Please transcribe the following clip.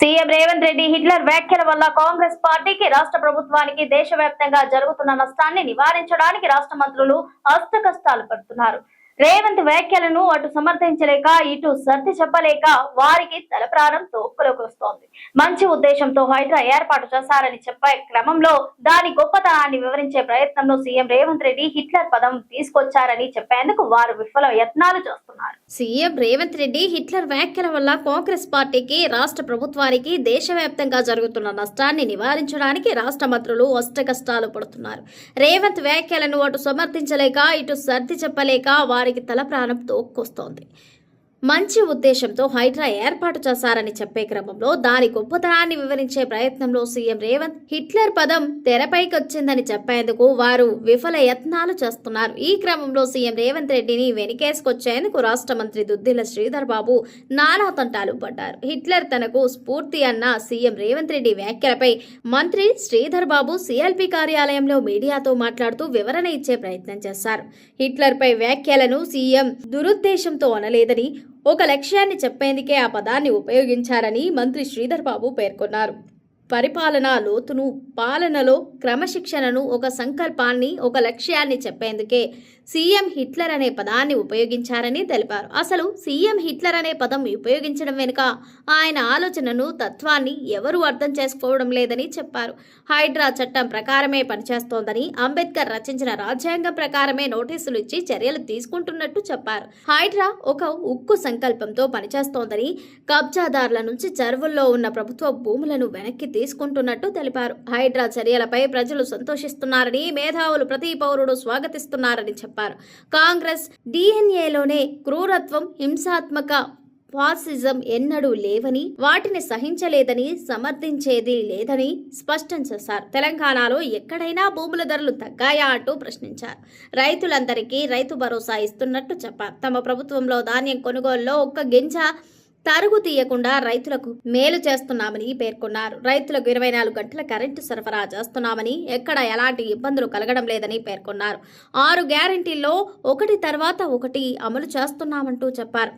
CM Revanth Reddy Hitler వ్యాఖ్యల వల్ల కాంగ్రెస్ పార్టీకి, రాష్ట్ర ప్రభుత్వానికి దేశవ్యాప్తంగా జరుగుతున్న నష్టాన్ని నివారించడానికి రాష్ట్ర మంత్రులు అష్టకష్టాలు పడుతున్నారు. రేవంత్ వ్యాఖ్యలను అటు సమర్థించలేక, ఇటు సర్ది చెప్పలేక వారికి తలప్రాణం తోపులోకి వస్తోంది. మంచి ఉద్దేశంతో హైడ్రా ఏర్పాటు చేశారని చెప్పే క్రమంలో దాని గొప్పతనాన్ని వివరించే ప్రయత్నంలో సీఎం రేవంత్ రెడ్డి హిట్లర్ పదం తీసుకొచ్చారని చెప్పేందుకు వారు విఫల యత్నాలు చేస్తున్నారు. సీఎం రేవంత్ రెడ్డి హిట్లర్ వ్యాఖ్యల వల్ల కాంగ్రెస్ పార్టీకి, రాష్ట్ర ప్రభుత్వానికి దేశవ్యాప్తంగా జరుగుతున్న నష్టాన్ని నివారించడానికి రాష్ట్ర మంత్రులు అష్టకష్టాలు పడుతున్నారు. రేవంత్ వ్యాఖ్యలను అటు సమర్థించలేక, ఇటు సర్ది చెప్పలేక వారికి తల ప్రాణం తోక్కొస్తోంది. మంచి ఉద్దేశంతో హైడ్రా ఏర్పాటు చేశారని చెప్పే క్రమంలో దాని గొప్పతనాన్ని వివరించే ప్రయత్నంలో సీఎం రేవంత్ హిట్లర్ పదం తెరపైకొచ్చిందని చెప్పేందుకు వారు విఫల యత్నాలు చేస్తున్నారు. ఈ క్రమంలో సీఎం రేవంత్ రెడ్డిని వెనుకేసుకొచ్చేందుకు రాష్ట్ర మంత్రి దుద్దిల శ్రీధర్ బాబు నానా తంటాలు పడ్డారు. హిట్లర్ తనకు స్ఫూర్తి అన్న సీఎం రేవంత్ రెడ్డి వ్యాఖ్యలపై మంత్రి శ్రీధర్ బాబు సిఎల్పి కార్యాలయంలో మీడియాతో మాట్లాడుతూ వివరణ ఇచ్చే ప్రయత్నం చేశారు. హిట్లర్ పై వ్యాఖ్యలను సీఎం దురుద్దేశంతో అనలేదని, ఒక లక్ష్యాన్ని చెప్పేందుకే ఆ పదాన్ని ఉపయోగించారని మంత్రి శ్రీధర్ బాబు పేర్కొన్నారు. పరిపాలనా లోతును, పాలనలో క్రమశిక్షణను, ఒక సంకల్పాన్ని, ఒక లక్ష్యాన్ని చెప్పేందుకే సీఎం హిట్లర్ అనే పదాన్ని ఉపయోగించారని తెలిపారు. అసలు సీఎం హిట్లర్ అనే పదం ఉపయోగించడం వెనుక ఆయన ఆలోచనను, తత్వాన్ని ఎవరూ అర్థం చేసుకోవడం లేదని చెప్పారు. హైడ్రా చట్టం ప్రకారమే పనిచేస్తోందని, అంబేద్కర్ రచించిన రాజ్యాంగం ప్రకారమే నోటీసులు ఇచ్చి చర్యలు తీసుకుంటున్నట్టు చెప్పారు. హైడ్రా ఒక ఉక్కు సంకల్పంతో పనిచేస్తోందని, కబ్జాదారుల నుంచి చెరువుల్లో ఉన్న ప్రభుత్వ భూములను వెనక్కి తీసుకుంటున్నట్టు తెలిపారు. హైడ్రా చర్యలపై ప్రజలు సంతోషిస్తున్నారని, మేధావులు ప్రతి పౌరుడు స్వాగతిస్తున్నారని చెప్పారు. కాంగ్రెస్ డిఎన్ఏలోనే క్రూరత్వం, హింసాత్మక ఫాసిజం ఎన్నడూ లేవని, వాటిని సహించలేదని, సమర్థించేది లేదని స్పష్టం చేశారు. తెలంగాణలో ఎక్కడైనా భూముల ధరలు తగ్గాయా అంటూ ప్రశ్నించారు. రైతులందరికీ రైతు భరోసా ఇస్తున్నట్టు చెప్పారు. తమ ప్రభుత్వంలో ధాన్యం కొనుగోలులో ఒక్క గింజ తరుగు తీయకుండా రైతులకు మేలు చేస్తున్నామని పేర్కొన్నారు. రైతులకు 24 గంటల కరెంటు సరఫరా చేస్తున్నామని, ఎక్కడ ఎలాంటి ఇబ్బందులు కలగడం లేదని పేర్కొన్నారు. 6 గ్యారెంటీల్లో ఒకటి తర్వాత ఒకటి అమలు చేస్తున్నామంటూ చెప్పారు.